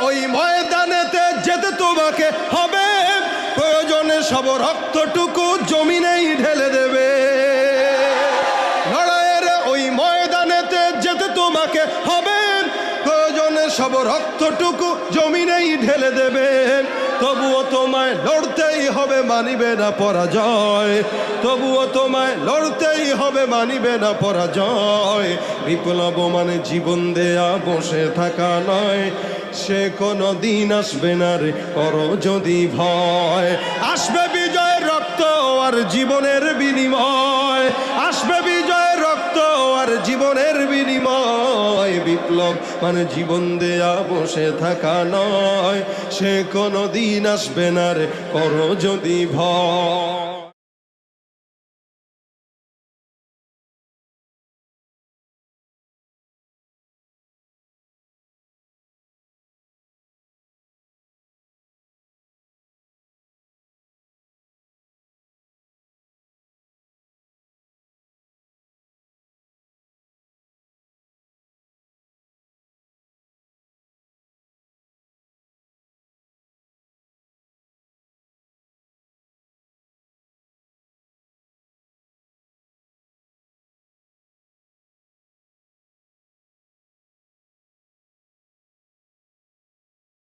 ওই ময়দানেতে যেতে তোমাকে হবে, প্রয়োজনে সব রক্তটুকু জমিনেই ঢেলে দেবে। লড়াইয়ের ওই ময়দানেতে যেতে তোমাকে হবে, প্রয়োজনে সব রক্তটুকু জমিনেই ঢেলে দেবে। তবুও তোমায় লড়তেই হবে, মানিবে না পরাজয়। তবুও তোমায় লড়তেই হবে, মানিবে না পরাজয়। বিপ্লব মানে জীবন দেয়া বসে থাকা নয়, সে কোনো দিন আসবে না রে করো যদি ভয়। আসবে বিজয়ের রক্ত আর জীবনের বিনিময়, আসবে বিজয়ের রক্ত আর জীবনের বিনিময়। বিপ্লব মানে জীবন দেয়া বসে থাকা নয়, সে কোনো দিন আসবে না রে করো যদি ভয়।